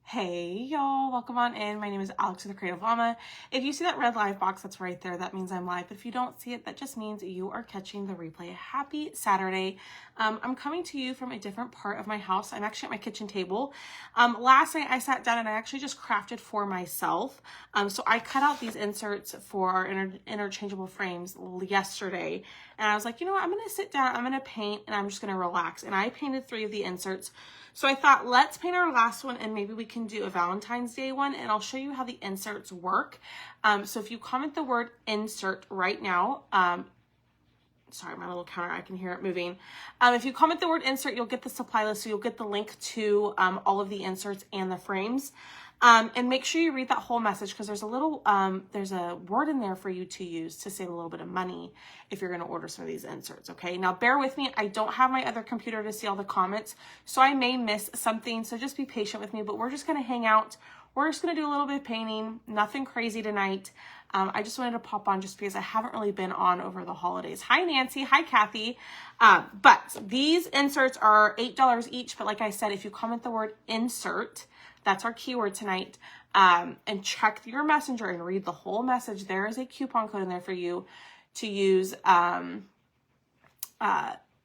Hey y'all, welcome on in. My name is Alex with the Creative Llama. If you see that red live box that's right there, that means I'm live. But if you don't see it, that just means you are catching the replay. Happy Saturday. I'm coming to you from a different part of my house. I'm actually at my kitchen table. Last night I sat down and I actually just crafted for myself. So I cut out these inserts for our interchangeable frames yesterday. And I was like, you know what, I'm going to sit down, I'm going to paint, and I'm just going to relax. And I painted 3 of the inserts. So I thought, let's paint our last one and maybe we can do a Valentine's Day one, and I'll show you how the inserts work. So if you comment the word insert right now, sorry, my little counter, I can hear it moving. If you comment the word insert, you'll get the supply list. So you'll get the link to all of the inserts and the frames. And make sure you read that whole message, because there's a little, there's a word in there for you to use to save a little bit of money if you're going to order some of these inserts. Okay. Now bear with me. I don't have my other computer to see all the comments, so I may miss something. So just be patient with me, but we're just going to hang out. We're just going to do a little bit of painting, nothing crazy tonight. I just wanted to pop on just because I haven't really been on over the holidays. Hi, Nancy. Hi, Kathy. But these inserts are $8 each. But like I said, if you comment the word insert, that's our keyword tonight, and check your messenger and read the whole message. There is a coupon code in there for you to use to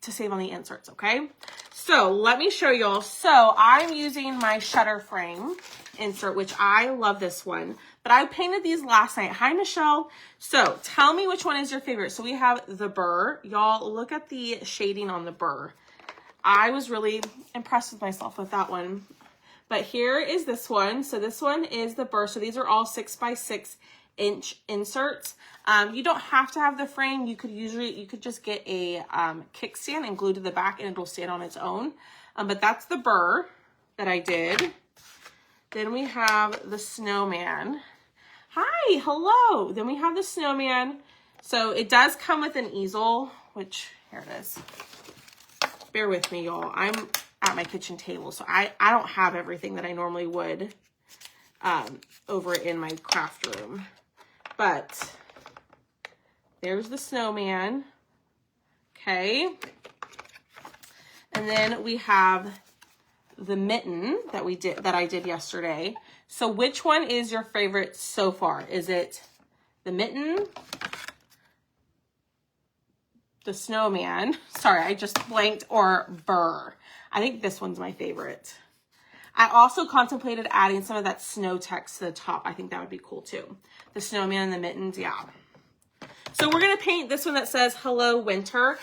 save on the inserts, okay? So let me show y'all. So I'm using my shutter frame insert, which I love this one, but I painted these last night. Hi, Michelle. So tell me which one is your favorite. So we have the burr. Y'all, look at the shading on the burr. I was really impressed with myself with that one. But here is this one. So this one is the burr. So these are all 6x6 inch inserts. You don't have to have the frame. You could just get a kickstand and glue to the back and it'll stand on its own. But that's the burr that I did. Then we have the snowman. Hi, hello. Then we have the snowman. So it does come with an easel, which here it is. Bear with me, y'all. I'm at my kitchen table, so I don't have everything that I normally would over in my craft room. But there's the snowman. Okay. And then we have the mitten that I did yesterday. So which one is your favorite so far? Is it the mitten, the snowman, sorry, I just blanked, or burr? I think this one's my favorite. I also contemplated adding some of that snow text to the top. I think that would be cool too. The snowman and the mittens, yeah. So we're going to paint this one that says hello winter.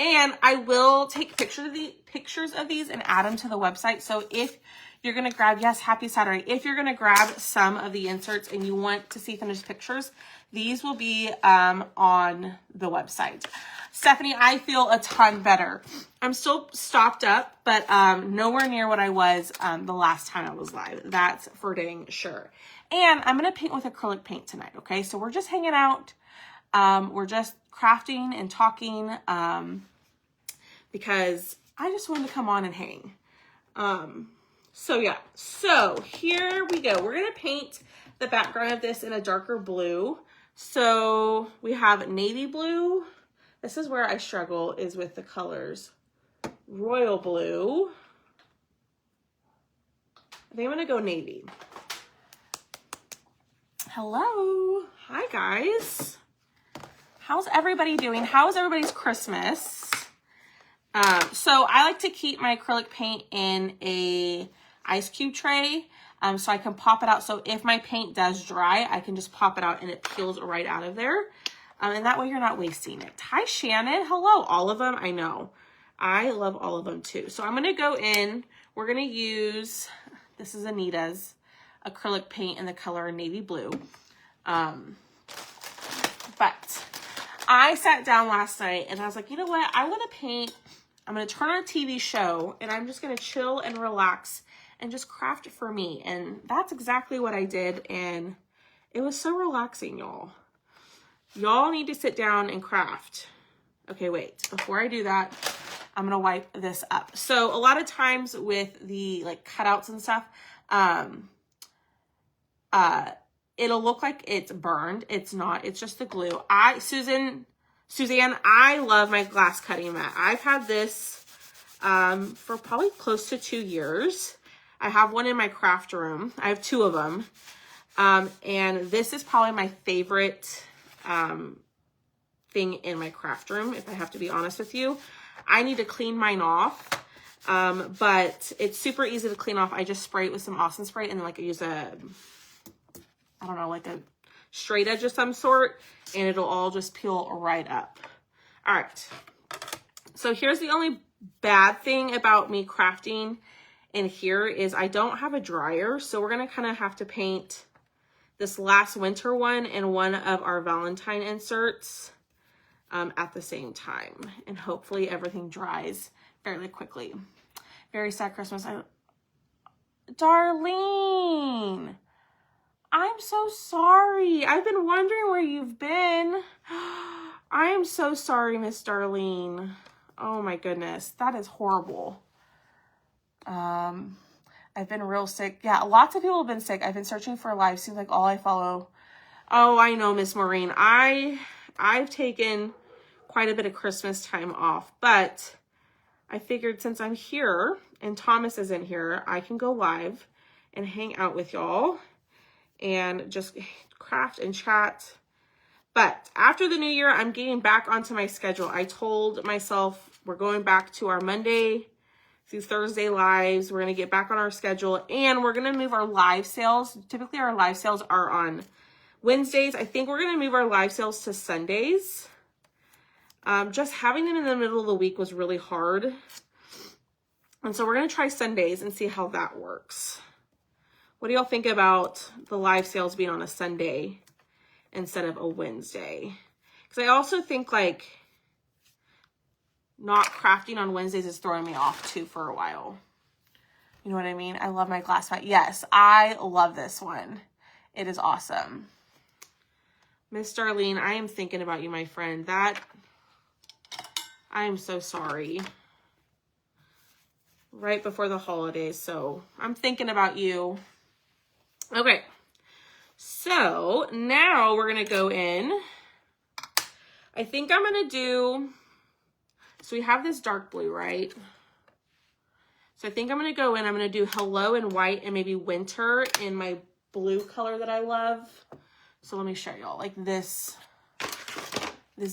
And I will take pictures of these and add them to the website. So if you're going to grab, yes, happy Saturday. If you're going to grab some of the inserts and you want to see finished pictures, these will be on the website. Stephanie, I feel a ton better. I'm still stopped up, but nowhere near what I was the last time I was live. That's for dang sure. And I'm going to paint with acrylic paint tonight, okay? So we're just hanging out. We're just crafting and talking because I just wanted to come on and hang. So yeah, so here we go. We're going to paint the background of this in a darker blue. So we have navy blue. This is where I struggle, is with the colors. Royal blue. I think I'm going to go navy. Hello. Hi, guys. How's everybody doing? How's everybody's Christmas? So I like to keep my acrylic paint in a ice cube tray so I can pop it out. So if my paint does dry, I can just pop it out and it peels right out of there. And that way you're not wasting it. Hi, Shannon. Hello. All of them. I know. I love all of them too. So I'm going to go in. We're going to use, this is Anita's acrylic paint in the color navy blue. But I sat down last night and I was like, you know what? I want to paint. I'm going to turn on a TV show and I'm just going to chill and relax and just craft it for me. And that's exactly what I did. And it was so relaxing, y'all. Y'all need to sit down and craft. Okay, wait. Before I do that, I'm going to wipe this up. So a lot of times with the like cutouts and stuff, it'll look like it's burned. It's not. It's just the glue. Suzanne, I love my glass cutting mat. I've had this for probably close to 2 years. I have one in my craft room. I have 2 of them. And this is probably my favorite thing in my craft room, if I have to be honest with you. I need to clean mine off, but it's super easy to clean off. I just spray it with some Austin spray and then like I use a, I don't know, like a straight edge of some sort, and it'll all just peel right up. All right. So here's the only bad thing about me crafting in here is I don't have a dryer. So we're going to kind of have to paint this last winter one and one of our Valentine inserts at the same time. And hopefully everything dries fairly quickly. Very sad Christmas. Darlene, I'm so sorry. I've been wondering where you've been. I am so sorry, Miss Darlene. Oh my goodness, that is horrible. I've been real sick. Yeah, lots of people have been sick. I've been searching for live. Seems like all I follow. Oh, I know, Miss Maureen. I've taken quite a bit of Christmas time off, but I figured since I'm here and Thomas isn't here, I can go live and hang out with y'all and just craft and chat. But after the new year, I'm getting back onto my schedule. I told myself we're going back to our Monday through Thursday lives. We're going to get back on our schedule and we're going to move our live sales. Typically our live sales are on Wednesdays. I think we're going to move our live sales to Sundays. Just having them in the middle of the week was really hard. And so we're going to try Sundays and see how that works. What do y'all think about the live sales being on a Sunday instead of a Wednesday? Because I also think like not crafting on Wednesdays is throwing me off too for a while. You know what I mean? I love my glass mat. Yes, I love this one. It is awesome. Miss Darlene, I am thinking about you, my friend. I am so sorry. Right before the holidays, so I'm thinking about you. Okay, so now we're gonna go in. I think I'm gonna do, so we have this dark blue, right? So I think I'm gonna go in, I'm gonna do hello in white and maybe winter in my blue color that I love. So let me show y'all, like this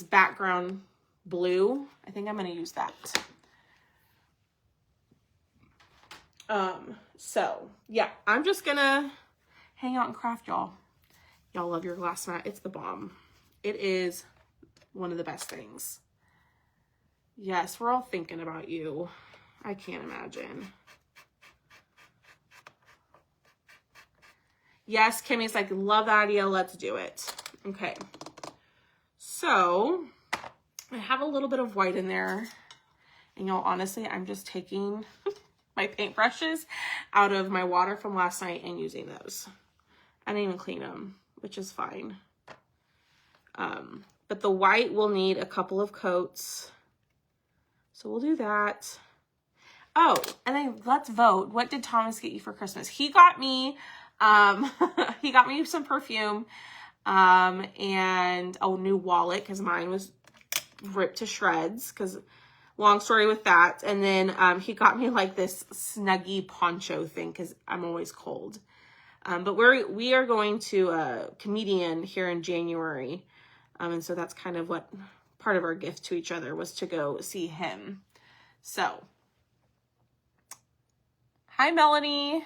background blue. I think I'm gonna use that. So yeah, I'm just gonna hang out and craft, y'all. Y'all love your glass mat. It's the bomb. It is one of the best things. Yes, we're all thinking about you. I can't imagine. Yes, Kimmy's like, love that idea. Let's do it. Okay. So I have a little bit of white in there. And y'all, honestly, I'm just taking my paintbrushes out of my water from last night and using those. I didn't even clean them, which is fine. But the white will need a couple of coats. So we'll do that. Oh, and then let's vote. What did Thomas get you for Christmas? He got me, he got me some perfume, and a new wallet because mine was ripped to shreds because long story with that. And then he got me like this Snuggie poncho thing because I'm always cold. But we are going to a comedian here in January. And so that's kind of what part of our gift to each other was to go see him. So, hi, Melanie.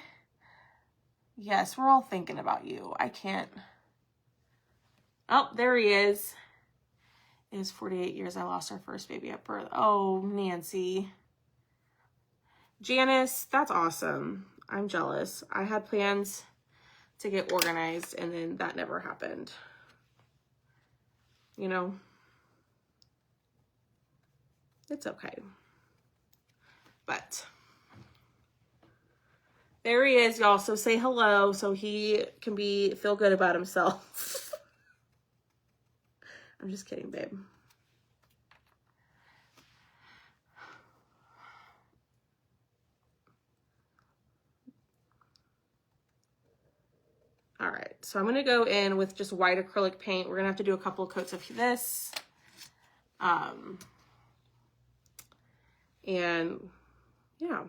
Yes, we're all thinking about you. I can't. Oh, there he is. It was 48 years I lost our first baby at birth. Oh, Nancy. Janice, that's awesome. I'm jealous. I had plans to get organized and then that never happened. You know, it's okay. But there he is, y'all. So say hello so he can feel good about himself. I'm just kidding, babe. All right, so I'm gonna go in with just white acrylic paint. We're gonna have to do a couple of coats of this. And yeah,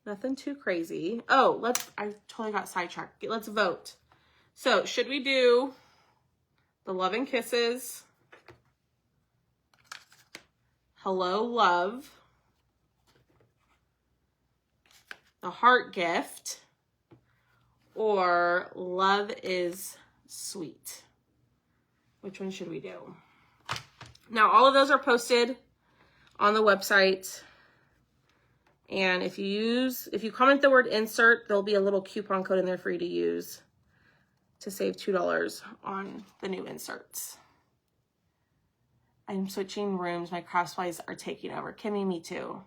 Nothing too crazy. Oh, I totally got sidetracked. Let's vote. So should we do the Love and Kisses, Hello Love, the Heart Gift, or Love is Sweet? Which one should we do? Now, all of those are posted on the website. And if you comment the word insert, there'll be a little coupon code in there for you to use to save $2 on the new inserts. I'm switching rooms. My craft supplies are taking over. Kimmy, me too.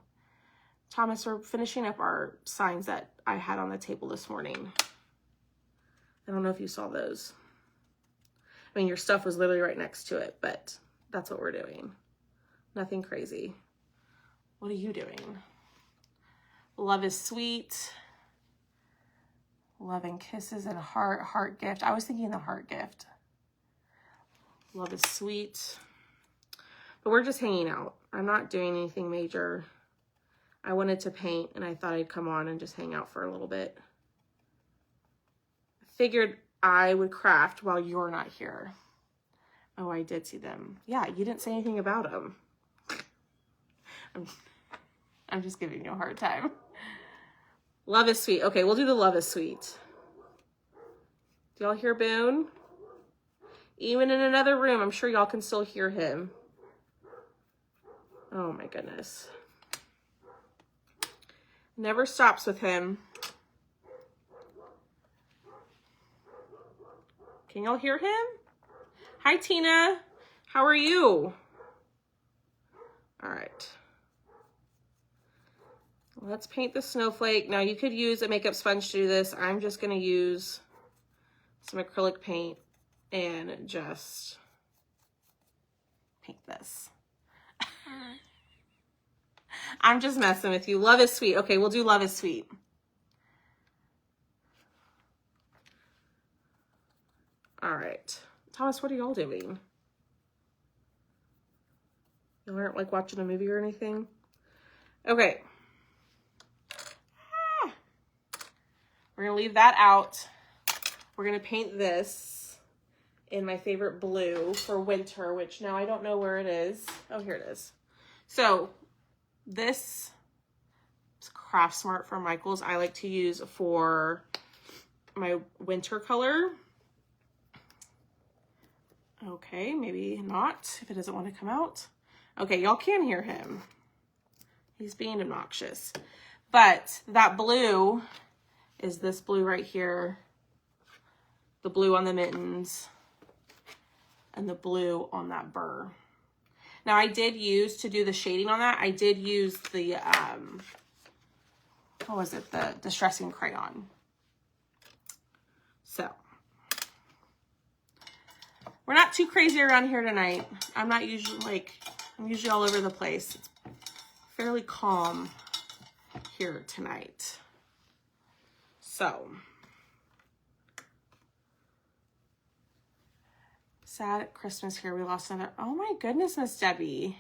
Thomas, we're finishing up our signs that I had on the table this morning. I don't know if you saw those. I mean, your stuff was literally right next to it, but that's what we're doing. Nothing crazy. What are you doing? Love is Sweet. Love and Kisses and Heart Gift. I was thinking the Heart Gift. Love is Sweet. But we're just hanging out. I'm not doing anything major. I wanted to paint and I thought I'd come on and just hang out for a little bit. I figured I would craft while you're not here. Oh, I did see them. Yeah, you didn't say anything about them. I'm just giving you a hard time. Love is Sweet. Okay, we'll do the Love is Sweet. Do y'all hear Boone? Even in another room, I'm sure y'all can still hear him. Oh my goodness. Never stops with him. Can y'all hear him? Hi, Tina. How are you? All right. Let's paint the snowflake. Now you could use a makeup sponge to do this. I'm just going to use some acrylic paint and just paint this. I'm just messing with you. Love is Sweet. Okay, we'll do Love is Sweet. All right. Thomas, what are y'all doing? You aren't like watching a movie or anything? Okay. We're going to leave that out. We're going to paint this in my favorite blue for winter, which now I don't know where it is. Oh, here it is. So this is Craft Smart from Michaels. I like to use for my winter color. Okay, maybe not if it doesn't want to come out. Okay, y'all can hear him. He's being obnoxious. But that blue is this blue right here. The blue on the mittens and the blue on that burr. Now I did use, to do the shading on that, I did use the, what was it? The Distressing Crayon. So, we're not too crazy around here tonight. I'm usually all over the place. It's fairly calm here tonight. So, sad at Christmas here. We lost another. Oh my goodness, Miss Debbie.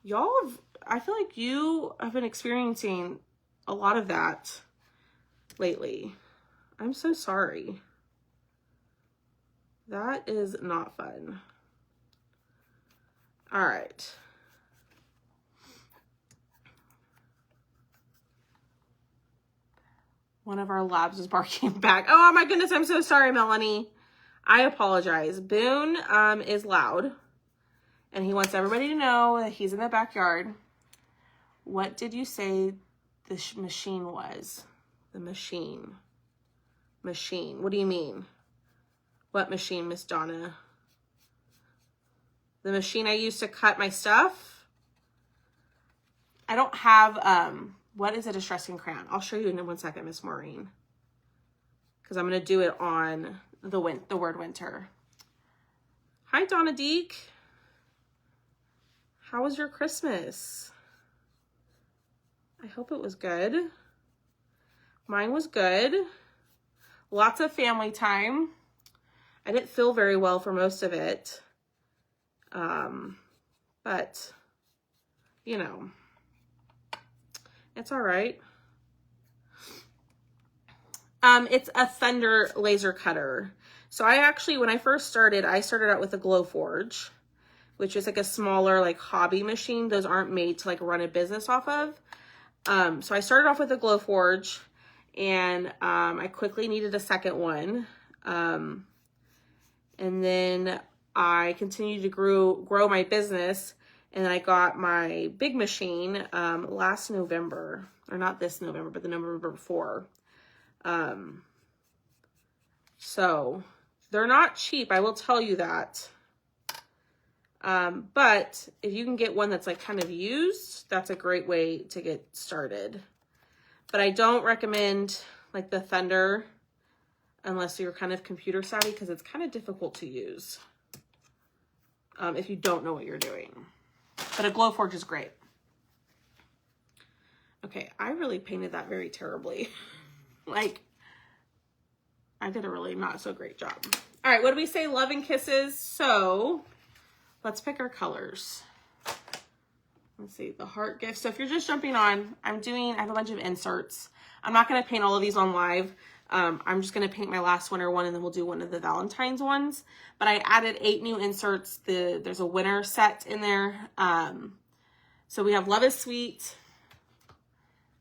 Y'all have, I feel like you have been experiencing a lot of that lately. I'm so sorry. That is not fun. All right. One of our labs is barking back. Oh my goodness, I'm so sorry, Melanie. I apologize. Boone is loud, and he wants everybody to know that he's in the backyard. What did you say the machine was? The machine. Machine. What do you mean? What machine, Miss Donna? The machine I use to cut my stuff? I don't have, what is a Distressing Crayon? I'll show you in 1 second, Miss Maureen. Because I'm going to do it on the word winter. Hi, Donna Deek. How was your Christmas? I hope it was good. Mine was good. Lots of family time. I didn't feel very well for most of it. But, you know, It's all right. It's a Thunder laser cutter. So I actually, when I first started, I started out with a Glowforge, which is like a smaller like hobby machine. Those aren't made to like run a business off of. So I started off with a Glowforge, and I quickly needed a second one. And then I continued to grow my business, and I got my big machine last November, or not this November, but the November before. So they're not cheap, I will tell you that. But if you can get one that's like kind of used, that's a great way to get started. But I don't recommend like the Thunder unless you're kind of computer savvy, because it's kind of difficult to use if you don't know what you're doing. But a Glowforge is great. Okay, I really painted that very terribly. Like, I did a really not so great job. All right, what do we say? Love and kisses. So let's pick our colors. Let's see, the heart gift. So if you're just jumping on, I have a bunch of inserts. I'm not going to paint all of these on live. I'm just going to paint my last winter one, and then we'll do one of the Valentine's ones. But I added 8 new inserts. There's a winter set in there. So we have Love is Sweet,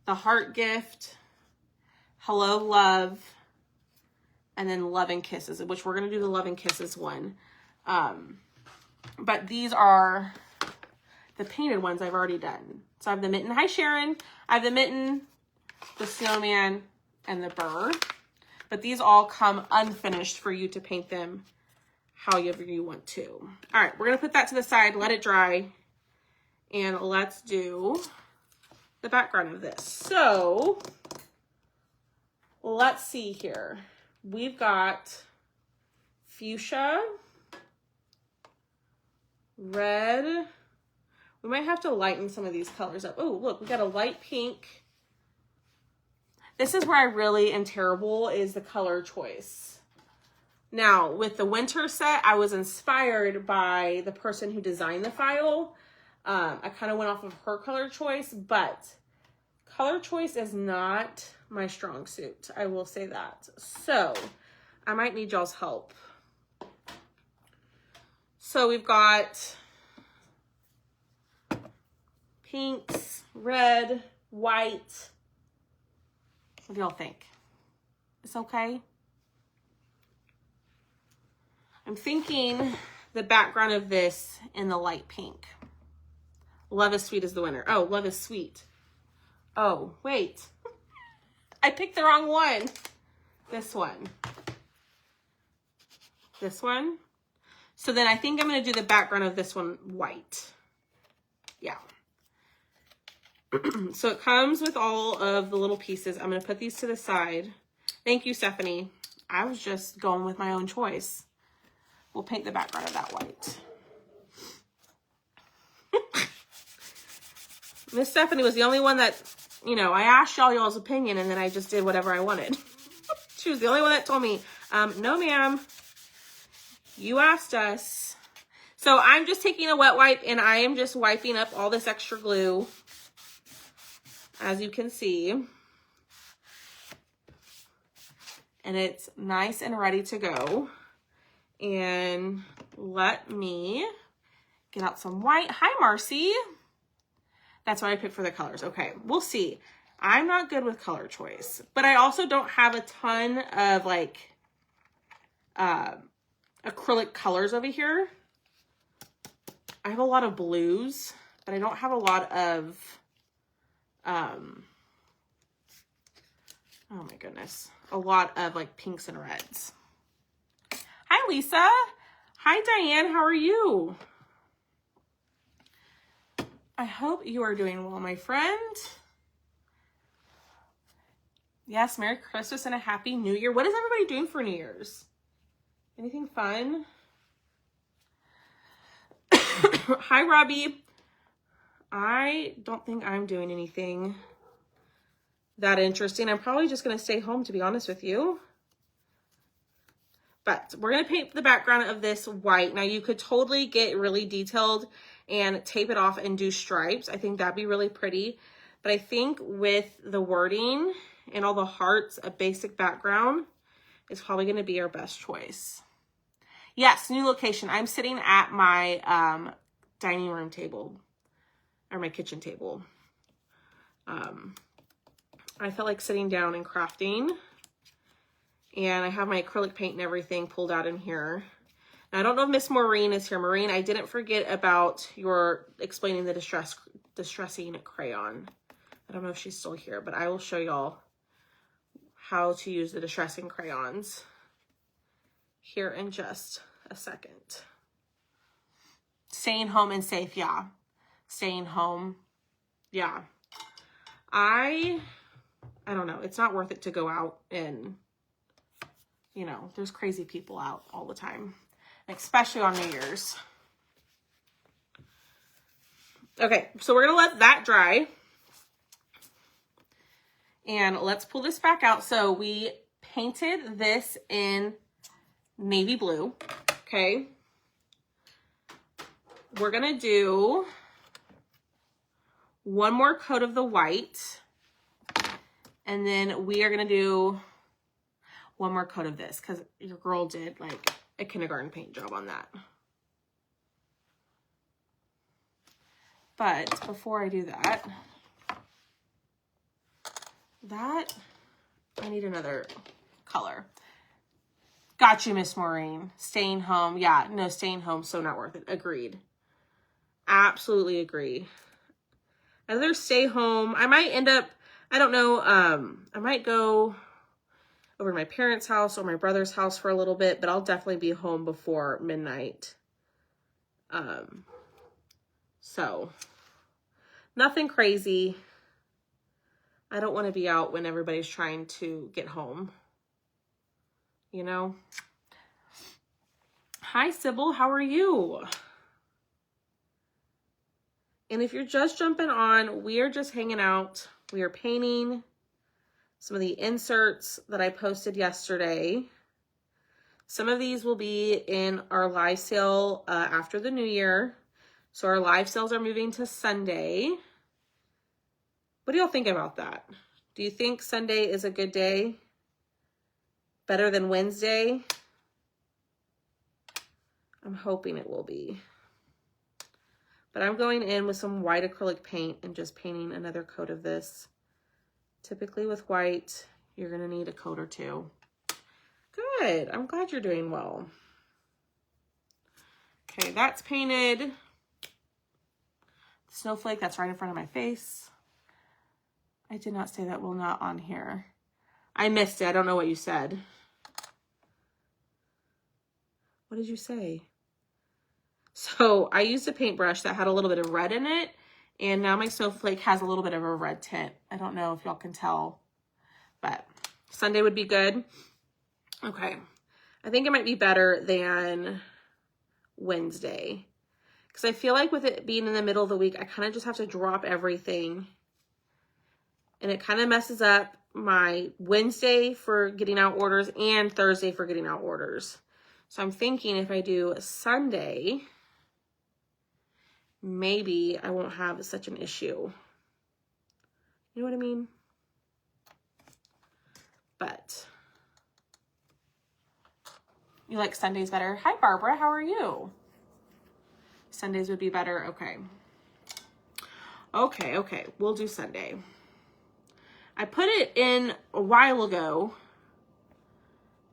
the heart gift, Hello Love, and then Love and Kisses, which we're going to do the Love and Kisses one. But these are the painted ones I've already done. So I have the mitten. Hi, Sharon. I have the mitten, the snowman, and the bird. But these all come unfinished for you to paint them however you want to. All right, we're going to put that to the side, let it dry, and let's do the background of this. So let's see here. We've got fuchsia, red. We might have to lighten some of these colors up. Oh, look, we got a light pink. This is where I really am terrible, is the color choice. Now, with the winter set, I was inspired by the person who designed the file. I kind of went off of her color choice, but color choice is not my strong suit. I will say that. So I might need y'all's help. So we've got pinks, red, white. What do y'all think? It's okay? I'm thinking the background of this in the light pink. Love is Sweet is the winner. Oh, Love is Sweet. Oh, wait. I picked the wrong one. This one. This one. So then I think I'm going to do the background of this one white. Yeah. So it comes with all of the little pieces. I'm going to put these to the side. Thank you, Stephanie. I was just going with my own choice. We'll paint the background of that white. Miss Stephanie was the only one that, you know, I asked y'all's opinion, and then I just did whatever I wanted. She was the only one that told me, no, ma'am, you asked us. So I'm just taking a wet wipe, and I am just wiping up all this extra glue, as you can see. And it's nice and ready to go. And let me get out some white. Hi, Marcy. That's what I picked for the colors. Okay, we'll see. I'm not good with color choice, but I also don't have a ton of like acrylic colors over here. I have a lot of blues, but I don't have a lot of, oh my goodness, a lot of like pinks and reds. Hi, Lisa. Hi, Diane. How are you? I hope you are doing well, my friend. Yes, Merry Christmas and a Happy New Year. What is everybody doing for New Year's? Anything fun? Hi, Robbie. I don't think I'm doing anything that interesting. I'm probably just going to stay home, to be honest with you. But we're going to paint the background of this white. Now, you could totally get really detailed and tape it off and do stripes. I think that'd be really pretty. But I think with the wording and all the hearts, a basic background is probably going to be our best choice. Yes, new location. I'm sitting at my dining room table, or my kitchen table. I felt like sitting down and crafting. And I have my acrylic paint and everything pulled out in here. Now, I don't know if Miss Maureen is here. Maureen, I didn't forget about your explaining the distressing crayon. I don't know if she's still here, but I will show y'all how to use the distressing crayons here in just a second. Staying home and safe, yeah. Staying home, yeah. I don't know. It's not worth it to go out and, you know, there's crazy people out all the time, especially on New Year's. Okay, so we're going to let that dry. And let's pull this back out. So we painted this in navy blue, okay? We're going to do one more coat of the white. And then we are going to do one more coat of this because your girl did like a kindergarten paint job on that. But before I do that, I need another color. Got you, Miss Maureen. Staying home. Yeah, no, staying home, so not worth it. Agreed. Absolutely agree. I'd rather stay home. I might end up, I don't know, I might go over to my parents' house or my brother's house for a little bit, but I'll definitely be home before midnight. So, nothing crazy. I don't want to be out when everybody's trying to get home. You know? Hi, Sybil. How are you? And if you're just jumping on, we are just hanging out. We are painting some of the inserts that I posted yesterday. Some of these will be in our live sale after the new year. So our live sales are moving to Sunday. What do y'all think about that? Do you think Sunday is a good day? Better than Wednesday? I'm hoping it will be. But I'm going in with some white acrylic paint and just painting another coat of this. Typically with white, you're going to need a coat or two. Good. I'm glad you're doing well. Okay, that's painted. Snowflake, that's right in front of my face. I did not say that will not on here. I missed it. I don't know what you said. What did you say? So I used a paintbrush that had a little bit of red in it. And now my snowflake has a little bit of a red tint. I don't know if y'all can tell. But Sunday would be good. Okay. I think it might be better than Wednesday. Because I feel like with it being in the middle of the week, I kind of just have to drop everything. And it kind of messes up my Wednesday for getting out orders and Thursday for getting out orders. So I'm thinking if I do Sunday, maybe I won't have such an issue. You know what I mean? But you like Sundays better? Hi, Barbara. How are you? Sundays would be better. Okay. Okay. We'll do Sunday. I put it in a while ago.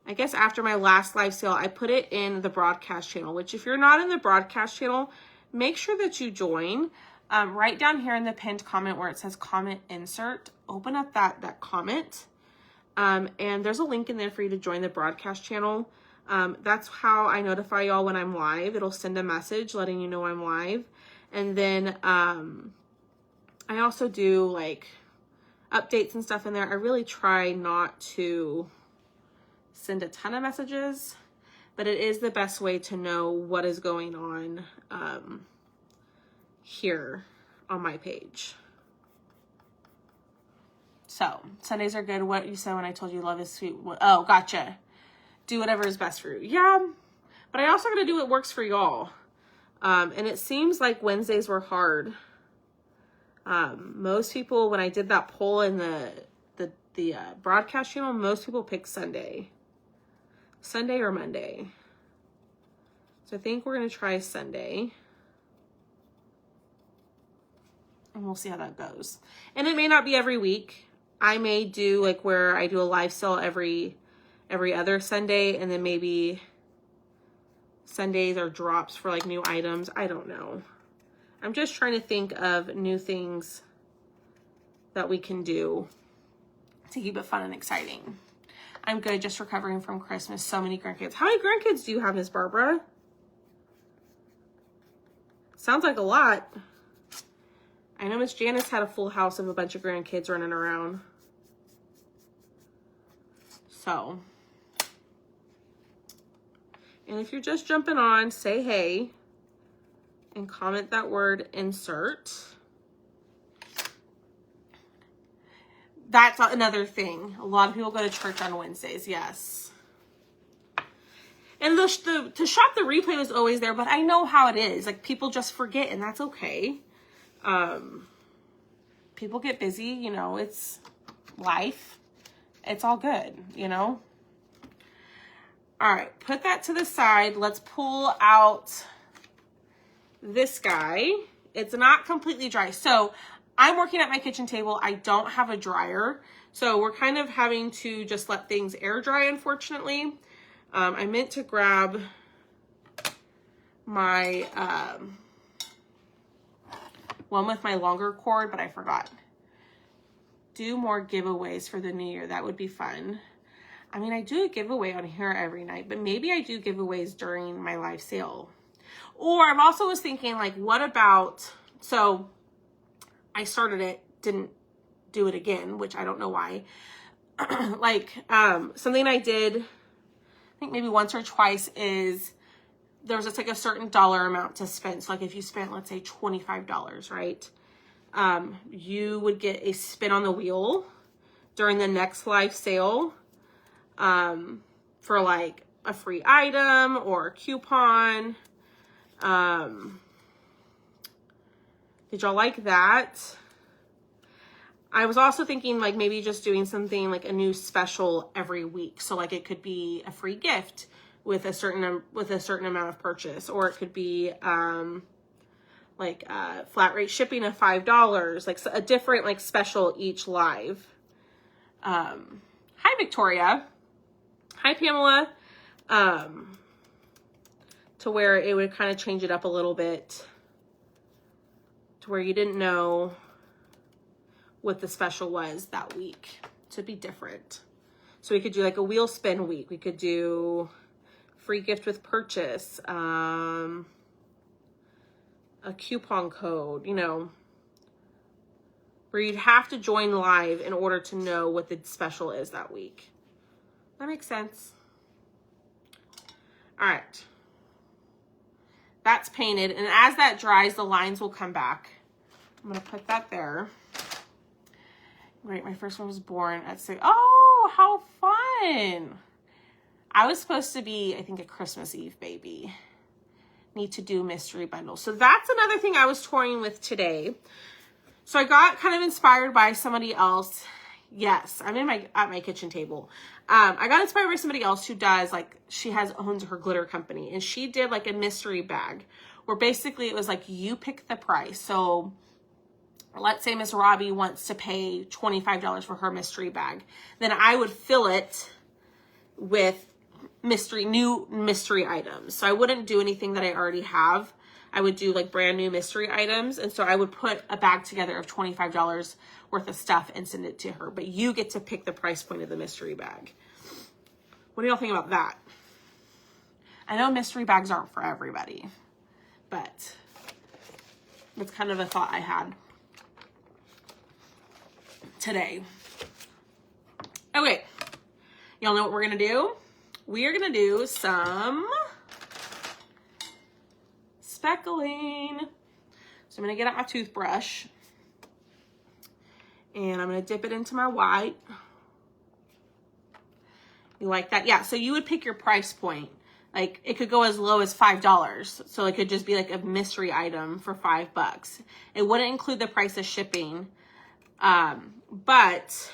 I guess after my last live sale, I put it in the broadcast channel, which if you're not in the broadcast channel, make sure that you join. Right down here in the pinned comment where it says comment insert, open up that comment. And there's a link in there for you to join the broadcast channel. That's how I notify y'all when I'm live. It'll send a message letting you know I'm live. And then I also do like updates and stuff in there. I really try not to send a ton of messages, but it is the best way to know what is going on here on my page. So Sundays are good. What you said when I told you love is sweet. Oh, gotcha. Do whatever is best for you. Yeah, but I also got to do what works for y'all. And it seems like Wednesdays were hard. Most people, when I did that poll in the broadcast channel, most people picked Sunday or Monday. So I think we're going to try Sunday. And we'll see how that goes. And it may not be every week. I may do like where I do a live sale every other Sunday, and then maybe Sundays are drops for like new items. I don't know. I'm just trying to think of new things that we can do to keep it fun and exciting. I'm good, just recovering from Christmas. So many grandkids. How many grandkids do you have, Miss Barbara? Sounds like a lot. I know Miss Janice had a full house of a bunch of grandkids running around. So, and if you're just jumping on, say hey and comment that word insert. That's another thing. A lot of people go to church on Wednesdays. Yes. And to shop the replay was always there, but I know how it is. Like, people just forget, and that's okay. People get busy, you know, it's life. It's all good, you know. All right, put that to the side. Let's pull out this guy. It's not completely dry. So I'm working at my kitchen table. I don't have a dryer. So we're kind of having to just let things air dry, unfortunately. I meant to grab my one with my longer cord, but I forgot. Do more giveaways for the new year. That would be fun. I mean, I do a giveaway on here every night, but maybe I do giveaways during my live sale. Or I'm also was thinking, like, what about, so I started it, didn't do it again, which I don't know why. Like, something I did, I think maybe once or twice, is there's just like a certain dollar amount to spend. So like if you spent, let's say $25, right? You would get a spin on the wheel during the next live sale, for like a free item or a coupon. Did y'all like that? I was also thinking like maybe just doing something like a new special every week. So like it could be a free gift with a certain amount of purchase, or it could be like flat rate shipping of $5, like a different like special each live. Hi Victoria. Hi Pamela. To where it would kind of change it up a little bit, to where you didn't know what the special was that week. To be different. So we could do like a wheel spin week. We could do free gift with purchase, a coupon code, you know, where you'd have to join live in order to know what the special is that week. That makes sense. All right. That's painted, and as that dries, the lines will come back. I'm gonna put that there. Right, my first one was born at 6. Oh, how fun! I was supposed to be, I think, a Christmas Eve baby. Need to do mystery bundle. So that's another thing I was toying with today. So I got kind of inspired by somebody else. Yes, I'm at my kitchen table. I got inspired by somebody else who does, like, she owns her glitter company, and she did like a mystery bag where basically it was like you pick the price. So let's say Miss Robbie wants to pay $25 for her mystery bag. Then I would fill it with new mystery items. So I wouldn't do anything that I already have. I would do like brand new mystery items. And so I would put a bag together of $25 worth of stuff and send it to her. But you get to pick the price point of the mystery bag. What do y'all think about that? I know mystery bags aren't for everybody, but that's kind of a thought I had today. Okay. Y'all know what we're going to do? We are going to do some speckling. So I'm going to get out my toothbrush and I'm going to dip it into my white. You like that? Yeah. So you would pick your price point. Like it could go as low as $5. So it could just be like a mystery item for $5. It wouldn't include the price of shipping. But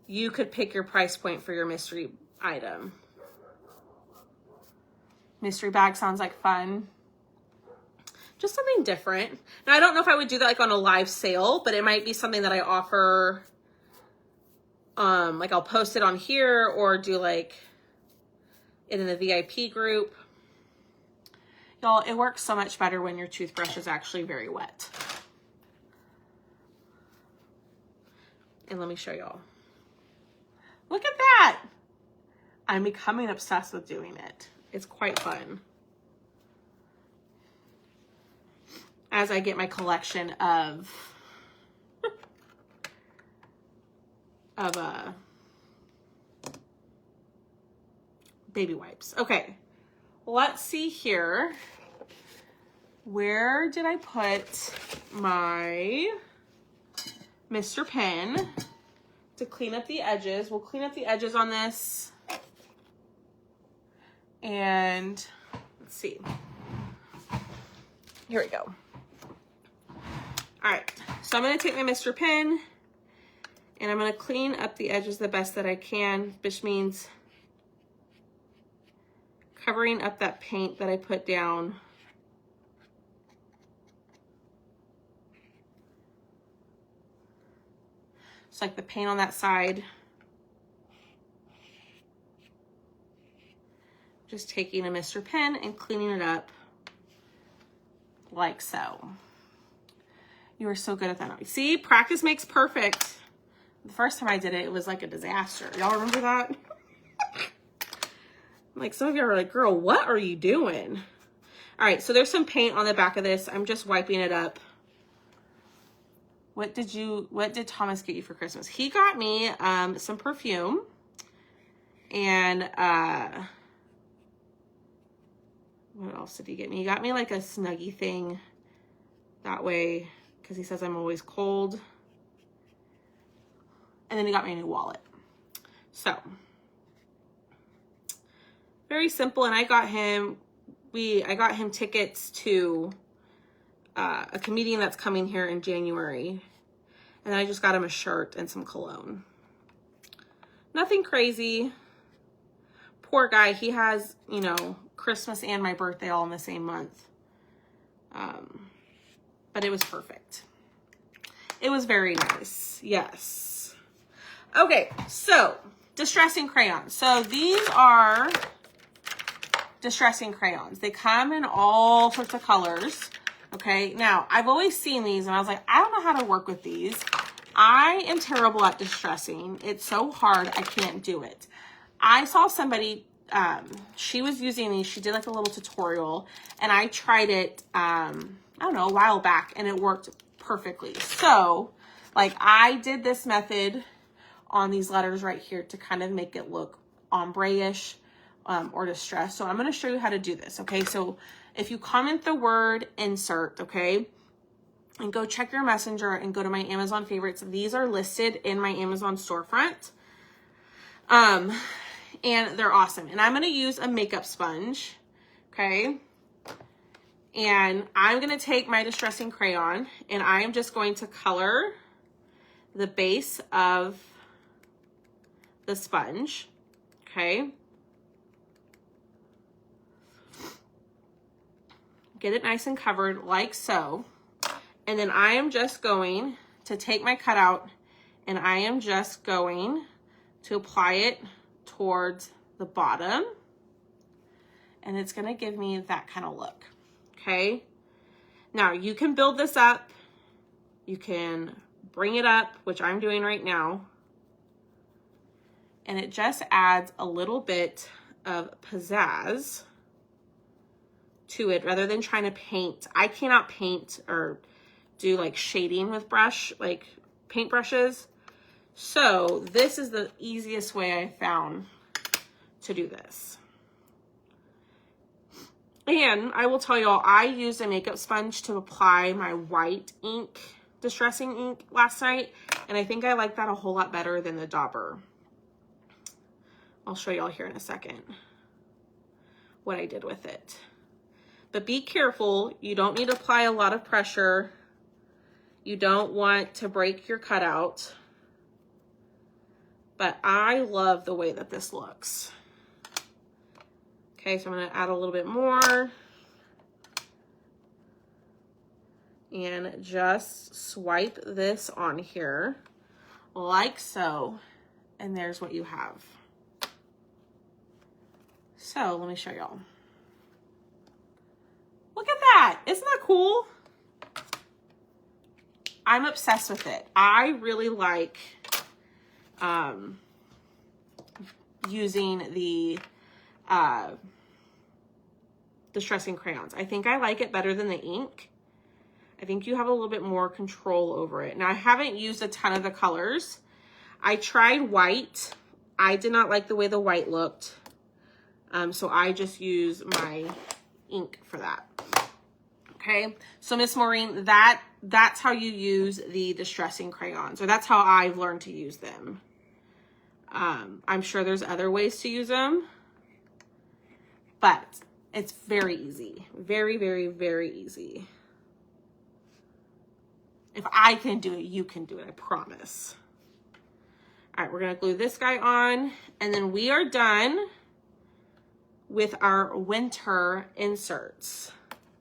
you could pick your price point for your mystery item. Mystery bag sounds like fun. Just something different. Now, I don't know if I would do that like on a live sale, but it might be something that I offer. Like I'll post it on here or do like it in the VIP group. Y'all, it works so much better when your toothbrush is actually very wet. And let me show y'all. Look at that. I'm becoming obsessed with doing it. It's quite fun. As I get my collection of baby wipes. Okay, let's see here. Where did I put my Mr. Pen to clean up the edges? We'll clean up the edges on this. And let's see. Here we go. All right, so I'm gonna take my Mr. Pen and I'm gonna clean up the edges the best that I can, which means covering up that paint that I put down. It's like the paint on that side. Just taking a Mr. Pen and cleaning it up like so. You are so good at that. See, practice makes perfect. The first time I did it, it was like a disaster. Y'all remember that? Like some of you are like, girl, what are you doing? All right, so there's some paint on the back of this. I'm just wiping it up. What did Thomas get you for Christmas? He got me some perfume and what else did he get me? He got me like a Snuggie thing that way because he says I'm always cold. And then he got me a new wallet. So very simple. And I got him tickets to a comedian that's coming here in January. And then I just got him a shirt and some cologne. Nothing crazy. Poor guy. He has, you know, Christmas and my birthday all in the same month. But it was perfect. It was very nice. Yes. Okay, so distressing crayons. So these are distressing crayons. They come in all sorts of colors. Okay, now I've always seen these and I was like, I don't know how to work with these. I am terrible at distressing. It's so hard, I can't do it. I saw somebody, she was using these. She did like a little tutorial and I tried it, I don't know, a while back and it worked perfectly. So like I did this method on these letters right here to kind of make it look ombre-ish or distressed. So I'm going to show you how to do this. Okay, so if you comment the word insert, okay, and go check your messenger and go to my Amazon favorites, these are listed in my Amazon storefront. And they're awesome. And I'm going to use a makeup sponge, okay? And I'm going to take my distressing crayon and I am just going to color the base of the sponge, okay? Get it nice and covered like so. And then I am just going to take my cutout and I am just going to apply it towards the bottom. And it's going to give me that kind of look. Okay. Now you can build this up. You can bring it up, which I'm doing right now. And it just adds a little bit of pizzazz to it rather than trying to paint. I cannot paint or do like shading with like paint brushes. So this is the easiest way I found to do this. And I will tell y'all, I used a makeup sponge to apply my white ink, distressing ink last night. And I think I like that a whole lot better than the Dauber I'll show y'all here in a second what I did with it. But be careful, you don't need to apply a lot of pressure. You don't want to break your cutout. But I love the way that this looks. Okay, so I'm gonna add a little bit more. And just swipe this on here like so. And there's what you have. So let me show y'all. Look at that. Isn't that cool? I'm obsessed with it. I really like using the distressing crayons. I think I like it better than the ink. I think you have a little bit more control over it. Now, I haven't used a ton of the colors. I tried white. I did not like the way the white looked. So I just use my ink for that. Okay, so Miss Maureen, that's how you use the distressing crayons, or that's how I've learned to use them. I'm sure there's other ways to use them, but it's very easy. Very, very, very easy. If I can do it, you can do it, I promise. All right, we're gonna glue this guy on, and then we are done with our winter inserts.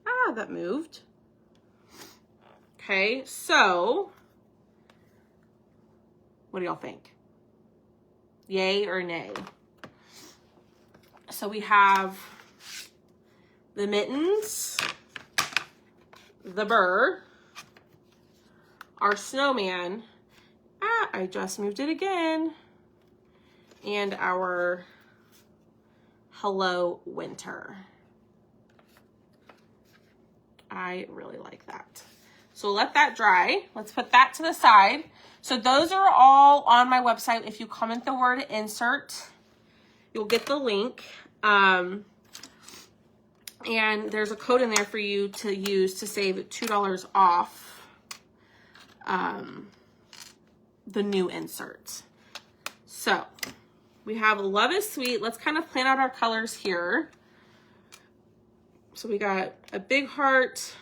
Ah, that moved. Okay, so what do y'all think? Yay or nay? So we have the mittens, the burr, our snowman. Ah, I just moved it again. And our Hello Winter. I really like that. So let that dry. Let's put that to the side. So those are all on my website. If you comment the word insert, you'll get the link. And there's a code in there for you to use to save $2 off the new inserts. So we have Love is Sweet. Let's kind of plan out our colors here. So we got a big heart,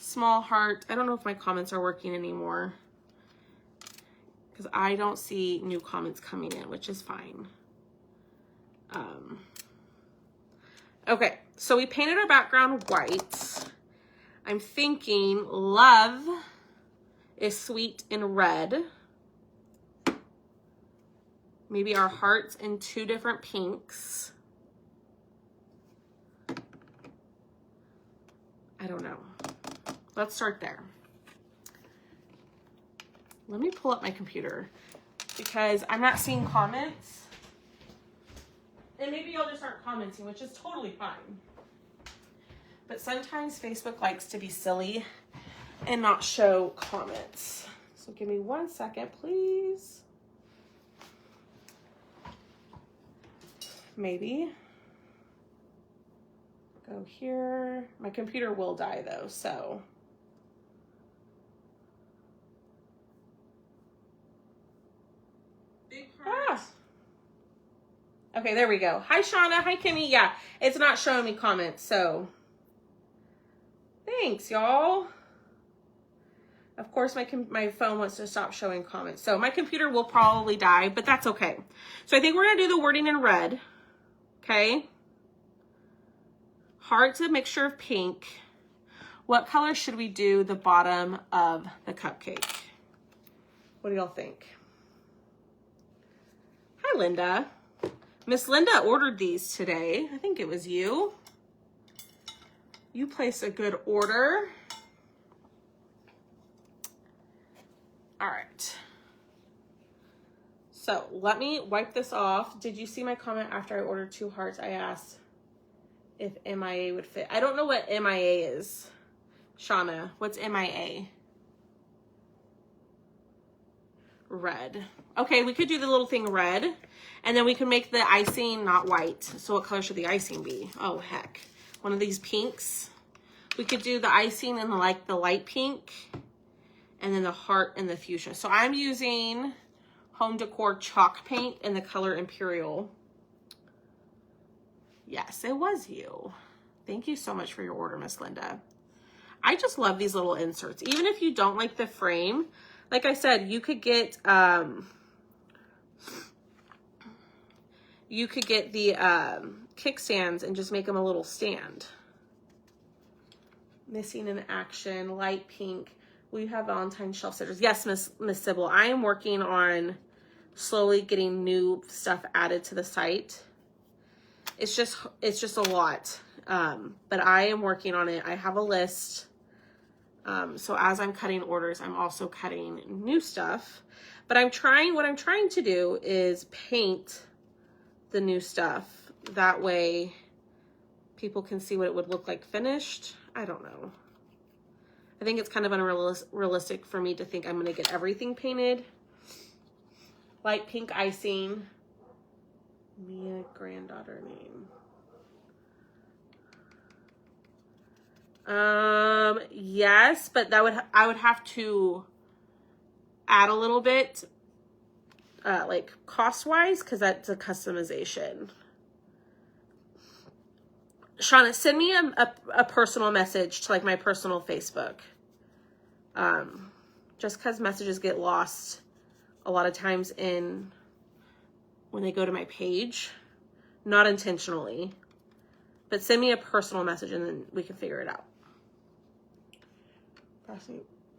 small heart. I don't know if my comments are working anymore because I don't see new comments coming in, which is fine. Okay, so we painted our background white. I'm thinking Love is Sweet in red. Maybe our hearts in 2 different pinks. I don't know. Let's start there. Let me pull up my computer because I'm not seeing comments. And maybe y'all just aren't commenting, which is totally fine. But sometimes Facebook likes to be silly and not show comments. So give me 1 second, please. Maybe. Go here. My computer will die though, so. Big heart. Okay, there we go. Hi, Shauna. Hi, Kimmy. Yeah, it's not showing me comments, so. Thanks, y'all. Of course, my phone wants to stop showing comments, so my computer will probably die, but that's okay. So I think we're gonna do the wording in red. Okay. Heart's a mixture of pink. What color should we do the bottom of the cupcake? What do y'all think? Hi, Linda. Miss Linda ordered these today. I think it was you. You placed a good order. All right. So let me wipe this off. Did you see my comment after I ordered 2 hearts? I asked if MIA would fit. I don't know what MIA is. Shauna, what's MIA? Red. Okay, we could do the little thing red, and then we can make the icing not white. So what color should the icing be? Oh, heck. One of these pinks. We could do the icing in the light pink, and then the heart and the fuchsia. So I'm using Home Decor chalk paint in the color Imperial. Yes, it was you. Thank you so much for your order, Miss Linda. I just love these little inserts. Even if you don't like the frame, like I said, you could get the kickstands and just make them a little stand. Missing in action, light pink. We have Valentine's shelf sitters. Yes, Miss Sybil, I am working on slowly getting new stuff added to the site. It's just a lot. But I am working on it. I have a list. So as I'm cutting orders, I'm also cutting new stuff. But what I'm trying to do is paint the new stuff. That way people can see what it would look like finished. I don't know. I think it's kind of unrealistic for me to think I'm going to get everything painted. Light pink icing. Mia granddaughter name. Yes, but I would have to add a little bit, like cost-wise, because that's a customization. Shauna, send me a personal message to like my personal Facebook. Just because messages get lost a lot of times when they go to my page, not intentionally, but send me a personal message and then we can figure it out.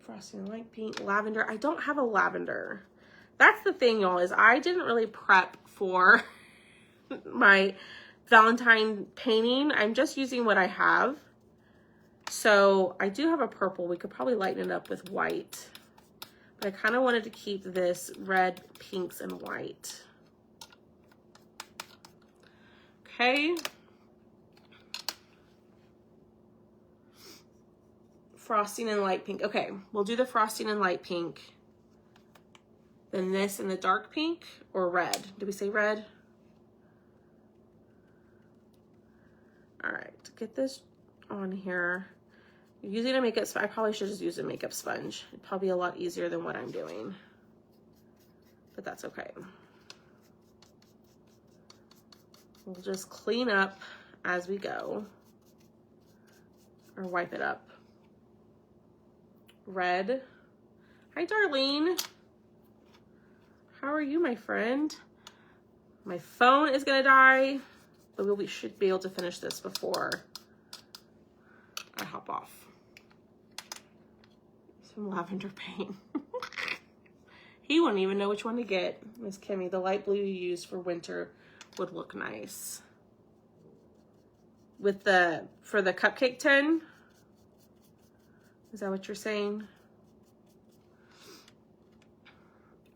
Frosting light pink, lavender. I don't have a lavender. That's the thing, y'all, is I didn't really prep for my Valentine painting. I'm just using what I have. So I do have a purple. We could probably lighten it up with white. But I kind of wanted to keep this red, pinks, and white. Okay. Frosting and light pink. Okay, we'll do the frosting and light pink. Then this in the dark pink or red. Did we say red? All right, get this on here. Using a makeup sponge, I probably should just use a makeup sponge. It'd probably be a lot easier than what I'm doing, but that's okay. We'll just clean up as we go, or wipe it up. Red. Hi, Darlene. How are you, my friend? My phone is gonna die, but we should be able to finish this before I hop off. Some lavender paint. He wouldn't even know which one to get. Miss Kimmy, the light blue you used for winter would look nice. For the cupcake tin? Is that what you're saying?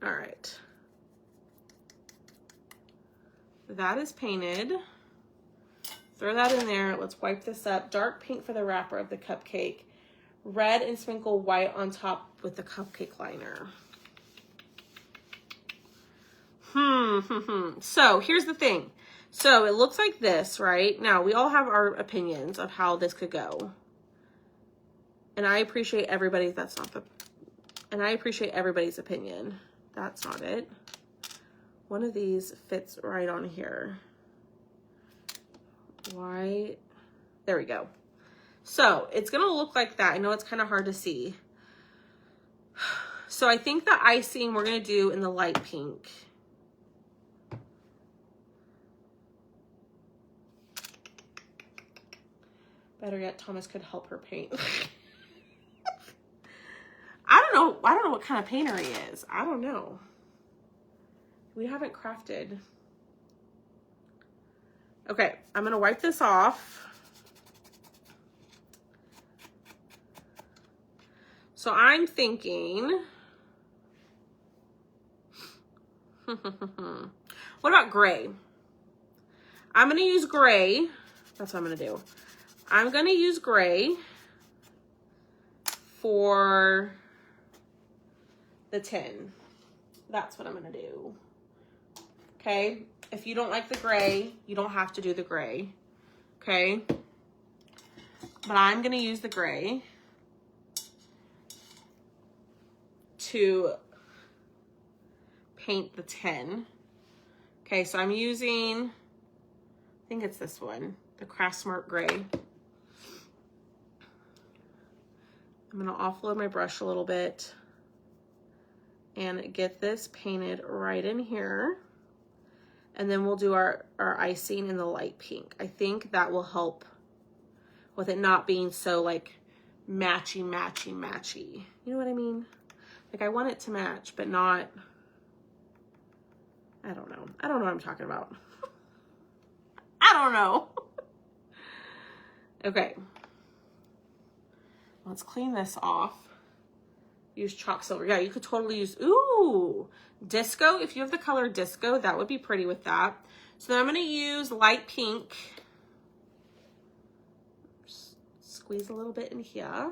All right. That is painted. Throw that in there. Let's wipe this up. Dark pink for the wrapper of the cupcake. Red and sprinkle white on top with the cupcake liner. So here's the thing. So it looks like this, right? Now we all have our opinions of how this could go. And I appreciate everybody's, and I appreciate everybody's opinion. That's not it. One of these fits right on here. Why? There we go. So it's gonna look like that. I know it's kind of hard to see. So I think the icing we're gonna do in the light pink. Better yet, Thomas could help her paint. I don't know what kind of painter he is. I don't know. We haven't crafted. Okay, I'm gonna wipe this off. So I'm thinking, what about gray? I'm gonna use gray. That's what I'm gonna do. I'm gonna use gray for the tin. That's what I'm gonna do. Okay, if you don't like the gray, you don't have to do the gray. Okay, but I'm gonna use the gray to paint the 10. Okay, so I'm using, I think it's this one, the Craftsmart Gray. I'm gonna offload my brush a little bit and get this painted right in here. And then we'll do our icing in the light pink. I think that will help with it not being so like matchy. You know what I mean? Like I want it to match, but not, I don't know. I don't know what I'm talking about. I don't know. Okay. Let's clean this off. Use chalk silver. Yeah, you could totally use, ooh, disco. If you have the color disco, that would be pretty with that. So then I'm going to use light pink. Just squeeze a little bit in here.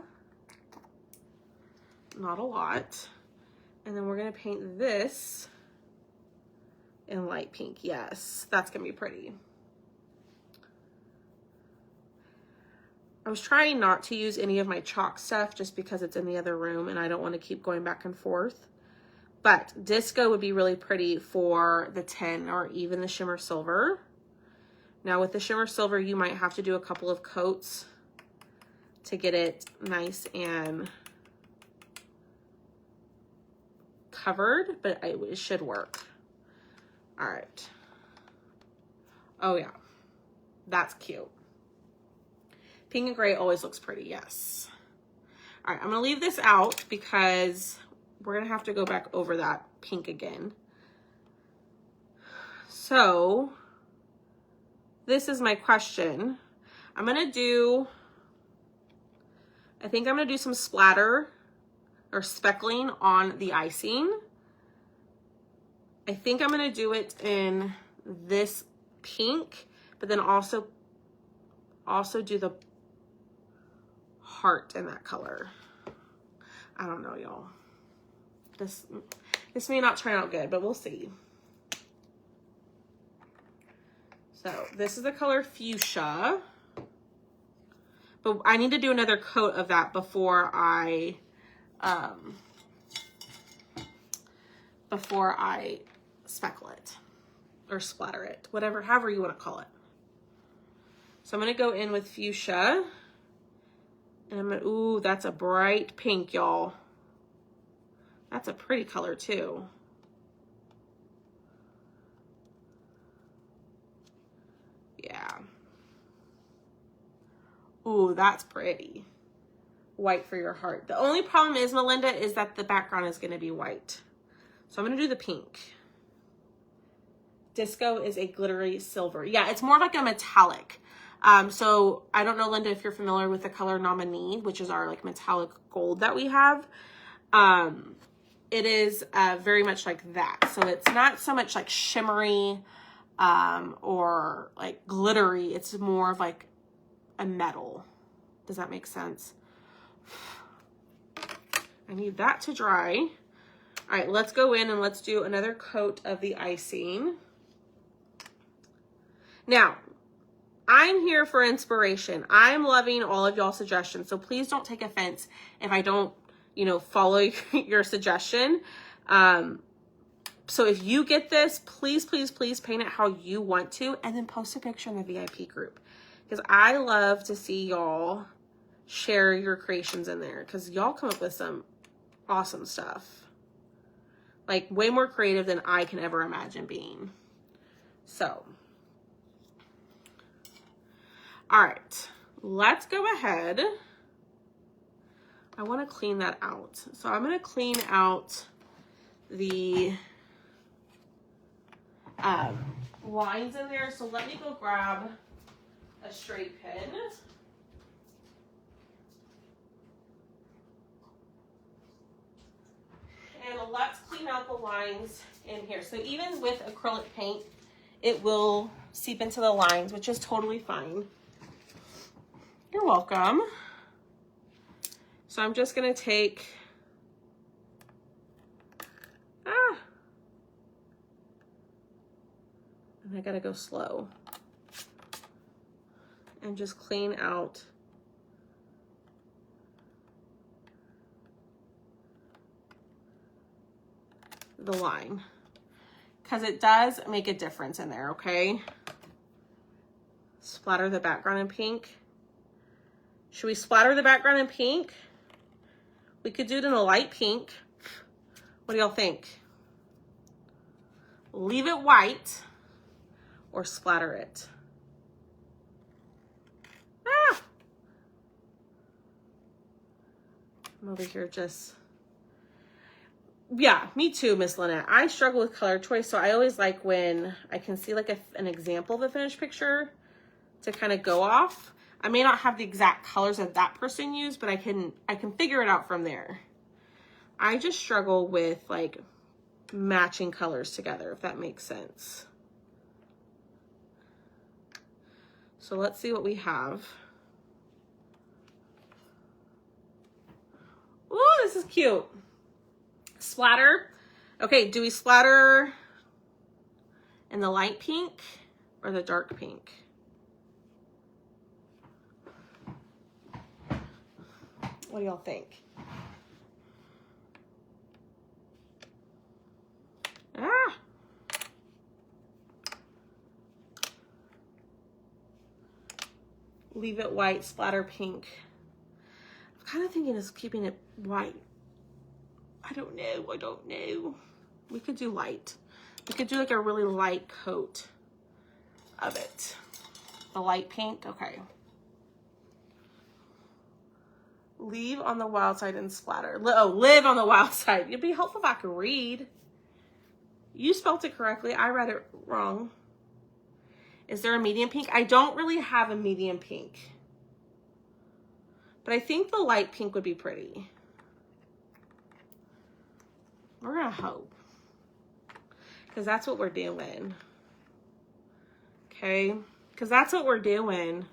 Not a lot. And then we're going to paint this in light pink. Yes, that's going to be pretty. I was trying not to use any of my chalk stuff just because it's in the other room and I don't want to keep going back and forth. But disco would be really pretty for the 10 or even the shimmer silver. Now with the shimmer silver, you might have to do a couple of coats to get it nice and covered, but it should work. All right. Oh yeah, that's cute. Pink and gray always looks pretty, yes. All right, I'm gonna leave this out because we're gonna have to go back over that pink again. So this is my question. I think I'm gonna do some splatter or speckling on the icing. I think I'm gonna do it in this pink, but then also do the heart in that color. I don't know, y'all. This may not turn out good, but we'll see. So this is the color Fuchsia, but I need to do another coat of that before I speckle it or splatter it, however you want to call it. So I'm going to go in with Fuchsia. And I'm going to, ooh, that's a bright pink, y'all. That's a pretty color too. Yeah. Ooh, that's pretty. White for your heart. The only problem is, Melinda, is that the background is going to be white. So I'm going to do the pink. Disco is a glittery silver. Yeah, it's more like a metallic. So I don't know, Linda, if you're familiar with the color Nominee, which is our like metallic gold that we have. It is very much like that. So it's not so much like shimmery or like glittery. It's more of like a metal. Does that make sense? I need that to dry. All right, let's go in and let's do another coat of the icing. Now, I'm here for inspiration. I'm loving all of y'all's suggestions, so please don't take offense if I don't, follow your suggestion. So if you get this, please paint it how you want to, and then post a picture in the VIP group, because I love to see y'all share your creations in there, because y'all come up with some awesome stuff, like way more creative than I can ever imagine being. So all right, let's go ahead. I want to clean that out. So I'm going to clean out the lines in there. So let me go grab a straight pin. And let's clean out the lines in here. So even with acrylic paint, it will seep into the lines, which is totally fine. You're welcome. So I'm just going to take, and I got to go slow and just clean out the line. because it does make a difference in there, okay? Splatter the background in pink. Should we splatter the background in pink? We could do it in a light pink. What do y'all think? Leave it white or splatter it? Ah! I'm over here just... Yeah, me too, Miss Lynette. I struggle with color choice, so I always like when I can see like an example of a finished picture to kind of go off. I may not have the exact colors that that person used, but I can figure it out from there. I just struggle with like matching colors together, if that makes sense. So let's see what we have. Ooh, this is cute. Splatter. Okay, do we splatter in the light pink or the dark pink? What do y'all think? Ah! Leave it white, splatter pink. I'm kind of thinking of keeping it white. I don't know. We could do light. We could do like a really light coat of it. The light pink, okay. Leave on the wild side and splatter. Live on the wild side. It'd be helpful if I could read. You spelled it correctly. I read it wrong. Is there a medium pink? I don't really have a medium pink. But I think the light pink would be pretty. We're gonna hope. Because that's what we're doing. Okay? Because that's what we're doing.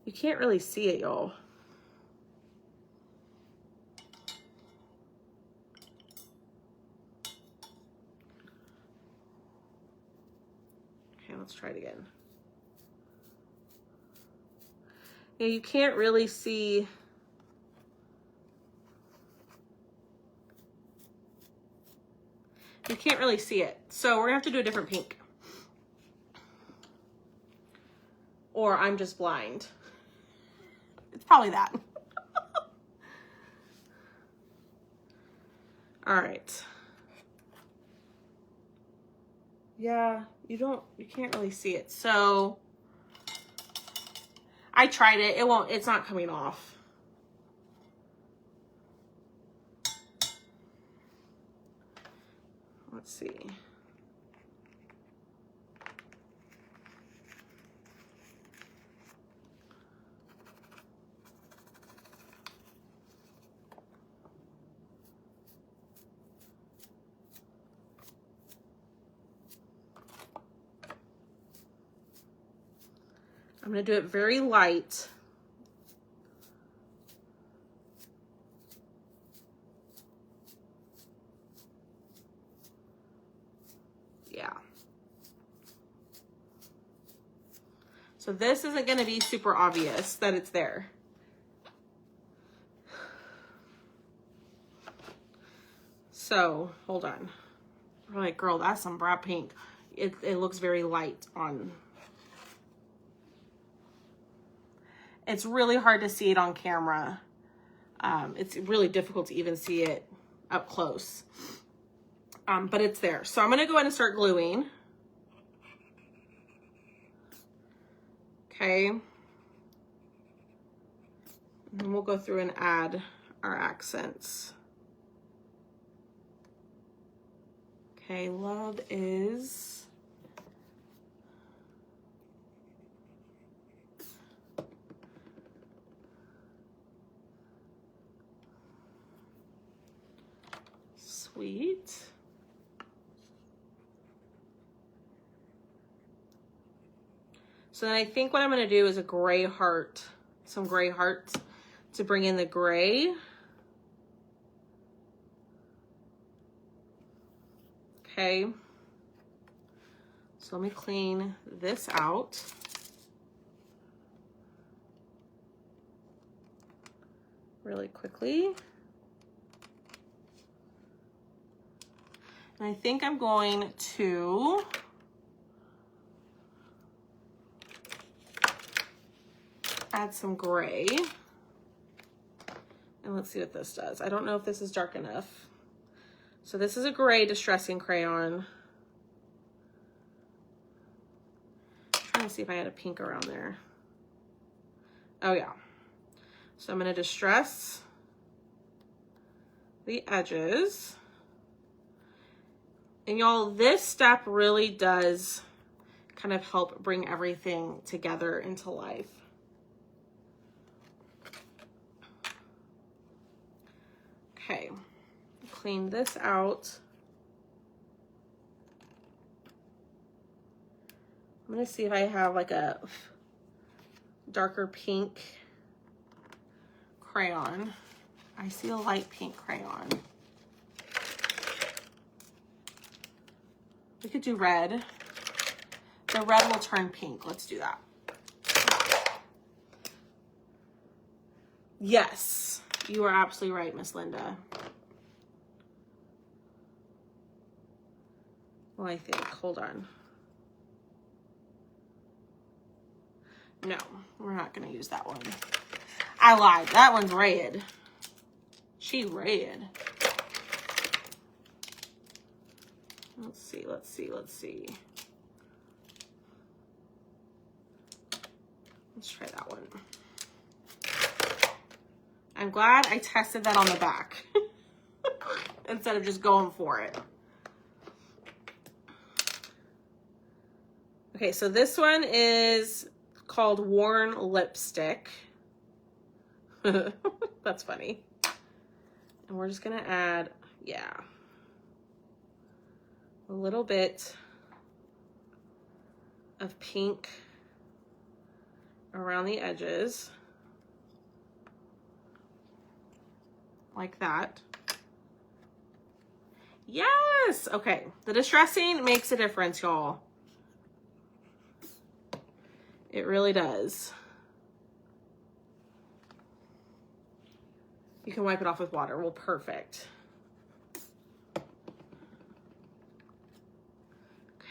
You can't really see it, y'all. Okay, let's try it again. Yeah, you can't really see. You can't really see it. So we're gonna have to do a different pink. Or I'm just blind. It's probably that. All right. Yeah, you can't really see it. So I tried it. It's not coming off. Let's see. I'm going to do it very light. Yeah. So this isn't going to be super obvious that it's there. So, hold on. We're like, girl, that's some bright pink. It looks very light on. It's really hard to see it on camera. It's really difficult to even see it up close. But it's there. So I'm going to go ahead and start gluing. Okay. And then we'll go through and add our accents. Okay, love is... sweet. So then I think what I'm going to do is a gray heart, some gray hearts to bring in the gray. Okay. So let me clean this out. really quickly. And I think I'm going to add some gray. And let's see what this does. I don't know if this is dark enough. So this is a gray distressing crayon. I'm trying to see if I had a pink around there. Oh yeah. So I'm going to distress the edges. And y'all, this step really does kind of help bring everything together into life. Okay, clean this out. I'm gonna see if I have like a darker pink crayon. I see a light pink crayon. We could do red. The red will turn pink. Let's do that. Yes, you are absolutely right, Miss Linda. Well, I think, hold on. No, we're not gonna use that one. I lied, that one's red. She red. Let's see, let's see, let's see. Let's try that one. I'm glad I tested that on the back instead of just going for it. Okay, so this one is called Worn Lipstick. That's funny. And we're just gonna add, yeah, a little bit of pink around the edges. Like that. Yes! Okay, the distressing makes a difference, y'all. It really does. You can wipe it off with water. Well, perfect.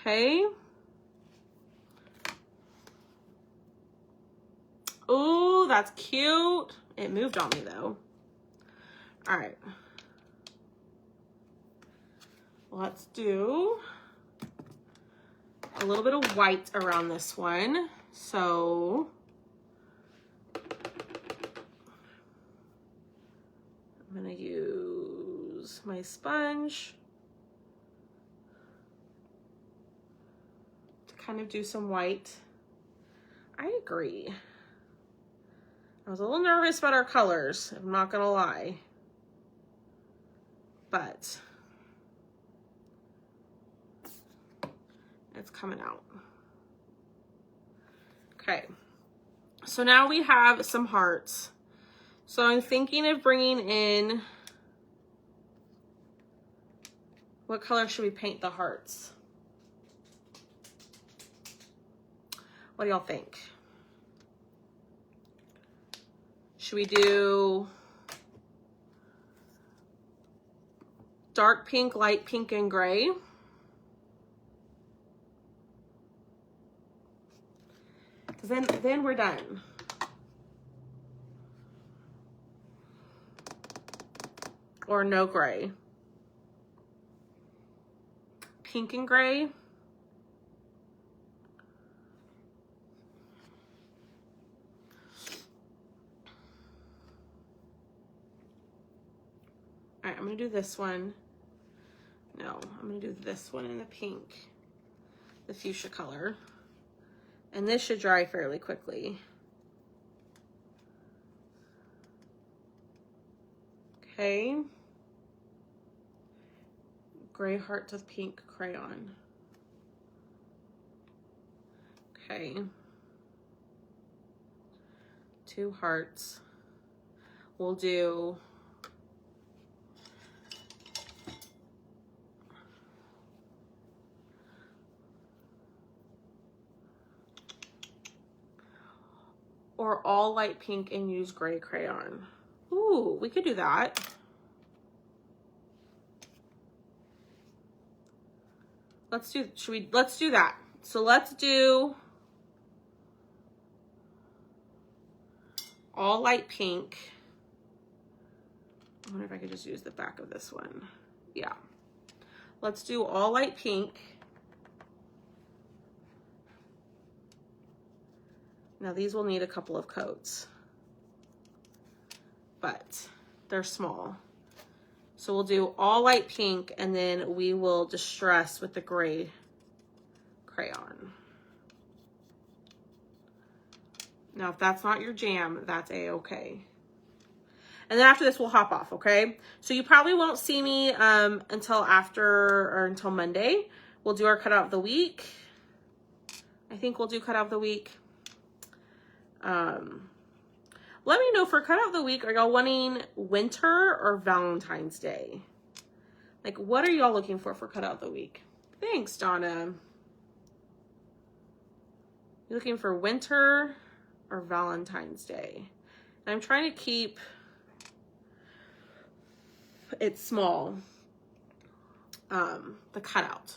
Okay. Ooh, that's cute. It moved on me though. All right. Let's do a little bit of white around this one. So I'm gonna use my sponge to kind of do some white. I agree. I was a little nervous about our colors, I'm not gonna lie. But it's coming out. Okay, so now we have some hearts. So I'm thinking of bringing in, what color should we paint the hearts? What do y'all think? Should we do dark pink, light pink, and gray? Because then we're done. Or no gray. Pink and gray. All right, I'm gonna do this one. No, I'm gonna do this one in the pink, the fuchsia color. And this should dry fairly quickly. Okay. Gray hearts with pink crayon. Okay. 2 hearts. We'll do or all light pink and use gray crayon. Ooh, we could do that. Let's do that. So let's do all light pink. I wonder if I could just use the back of this one. Yeah. Let's do all light pink. Now these will need a couple of coats, but they're small. So we'll do all light pink, and then we will distress with the gray crayon. Now, if that's not your jam, that's a-okay. And then after this, we'll hop off, okay? So you probably won't see me until Monday. We'll do our cutout of the week. I think we'll do cutout of the week. Let me know for cutout of the week, are y'all wanting winter or Valentine's Day? Like, what are y'all looking for cutout of the week? Thanks, Donna. You looking for winter or Valentine's Day? And I'm trying to keep it small, the cutout.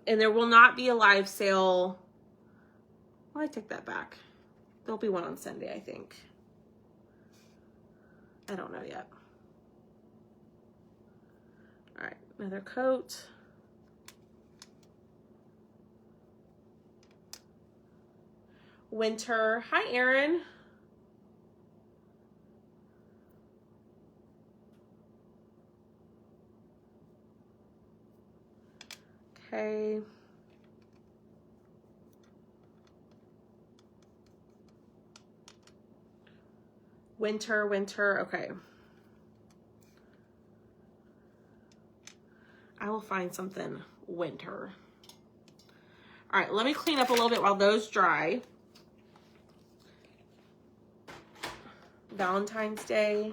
And there will not be a live sale. Well, I take that back. There'll be one on Sunday, I think. I don't know yet. All right, another coat. Winter. Hi, Erin. Okay. Winter, okay. I will find something winter. All right, let me clean up a little bit while those dry. Valentine's Day.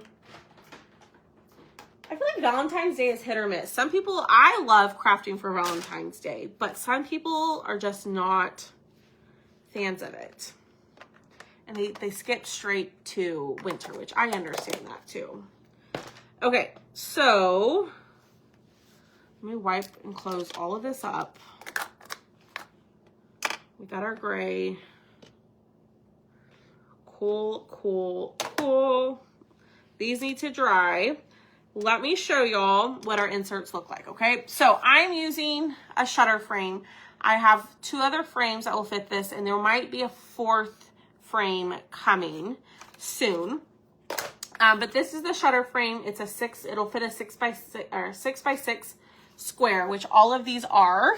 I feel like Valentine's Day is hit or miss. Some people, I love crafting for Valentine's Day, but some people are just not fans of it. And they skip straight to winter, which I understand that too. Okay, so let me wipe and close all of this up. We got our gray. Cool. These need to dry. Let me show y'all what our inserts look like, okay? So I'm using a shutter frame. I have 2 other frames that will fit this, and there might be a 4th frame coming soon. But this is the shutter frame. It's it'll fit a 6x6 square, which all of these are.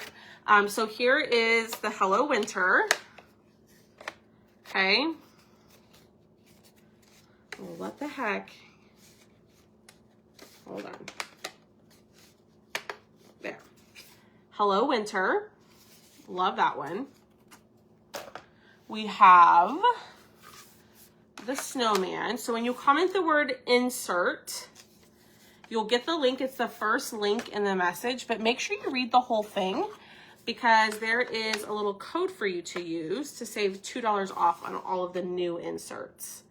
So here is the Hello Winter. Okay. Well, what the heck? Hold on. There. Hello Winter. Love that one. We have the snowman. So when you comment the word insert, you'll get the link. It's the first link in the message, but make sure you read the whole thing because there is a little code for you to use to save $2 off on all of the new inserts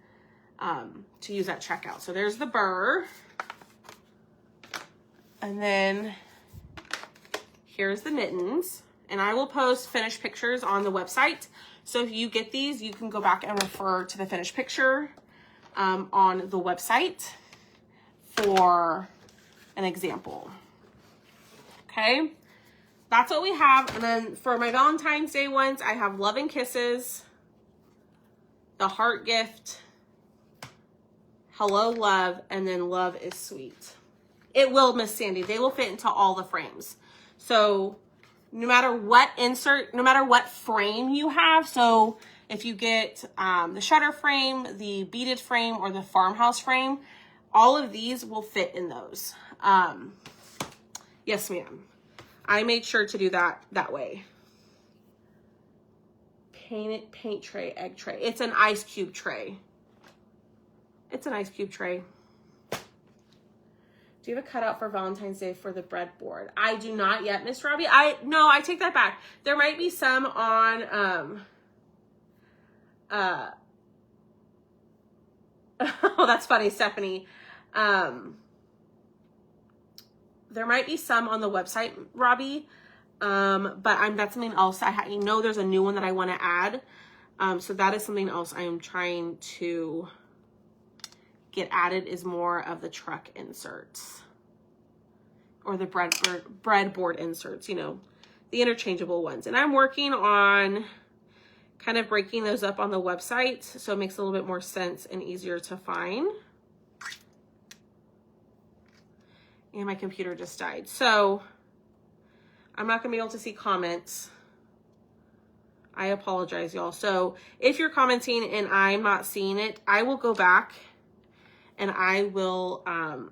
to use at checkout. So there's the burr. And then here's the mittens. And I will post finished pictures on the website. So if you get these, you can go back and refer to the finished picture on the website for an example. Okay, that's what we have. And then for my Valentine's Day ones, I have Love and Kisses, the Heart Gift, Hello Love, and then Love is Sweet. It will, Miss Sandy. They will fit into all the frames. So no matter what insert, no matter what frame you have, so if you get the shutter frame, the beaded frame, or the farmhouse frame, all of these will fit in those. Yes, ma'am. I made sure to do that way. Paint tray, egg tray. It's an ice cube tray. It's an ice cube tray. Do you have a cutout for Valentine's Day for the breadboard? I do not yet, Miss Robbie. No, I take that back. There might be some on Oh, that's funny, Stephanie. There might be some on the website, Robbie, but that's something else. I know there's a new one that I want to add. So that is something else I am trying to get added, is more of the truck inserts or the breadboard inserts, you know, the interchangeable ones. And I'm working on kind of breaking those up on the website so it makes a little bit more sense and easier to find. And my computer just died, so I'm not gonna be able to see comments. I apologize, y'all. So if you're commenting and I'm not seeing it, I will go back and I will,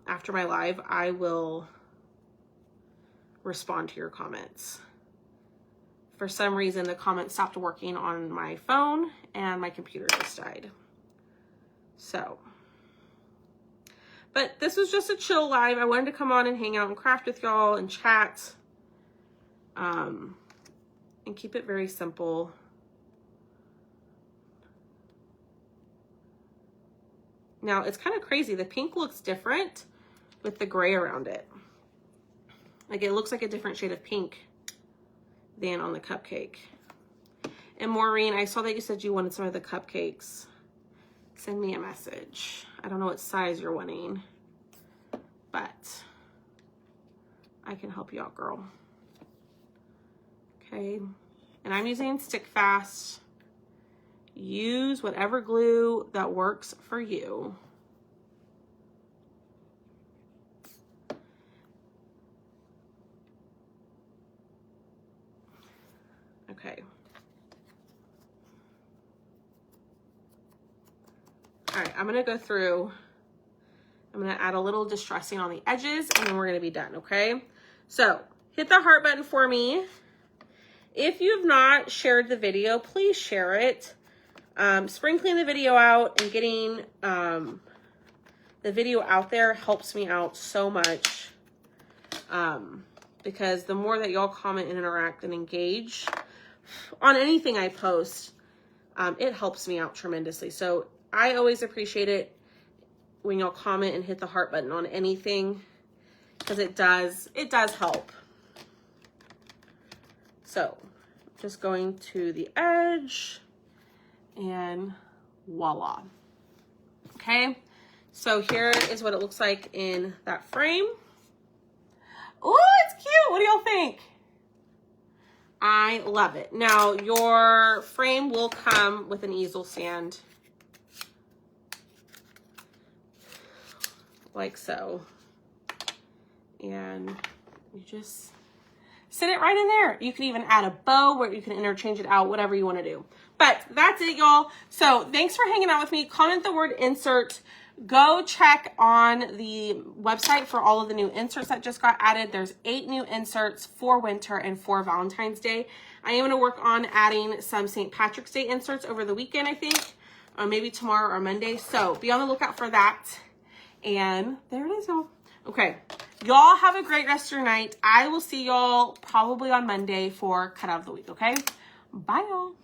after my live, I will respond to your comments. For some reason, the comments stopped working on my phone and my computer just died. So, but this was just a chill live. I wanted to come on and hang out and craft with y'all and chat. And keep it very simple. Now, it's kind of crazy. The pink looks different with the gray around it. Like, it looks like a different shade of pink than on the cupcake. And Maureen, I saw that you said you wanted some of the cupcakes. Send me a message. I don't know what size you're wanting, but I can help you out, girl. Okay, and I'm using Stick Fast. Use whatever glue that works for you. Okay. All right, I'm gonna go through. I'm gonna add a little distressing on the edges and then we're gonna be done, okay? So hit the heart button for me. If you've not shared the video, please share it. Sprinkling the video out and getting the video out there helps me out so much. Because the more that y'all comment and interact and engage on anything I post, it helps me out tremendously. So I always appreciate it when y'all comment and hit the heart button on anything, because it does help. So just going to the edge and voila. Okay, so here is what it looks like in that frame. Oh, it's cute. What do y'all think? I love it. Now, your frame will come with an easel stand, like so. And you just sit it right in there. You can even add a bow where you can interchange it out, whatever you want to do. But that's it, y'all. So thanks for hanging out with me. Comment the word insert. Go check on the website for all of the new inserts that just got added. There's 8 new inserts for winter and for Valentine's Day. I am going to work on adding some St. Patrick's Day inserts over the weekend, I think. Or maybe tomorrow or Monday. So be on the lookout for that. And there it is, y'all. Okay. Y'all have a great rest of your night. I will see y'all probably on Monday for Cut Out of the Week, okay? Bye, y'all.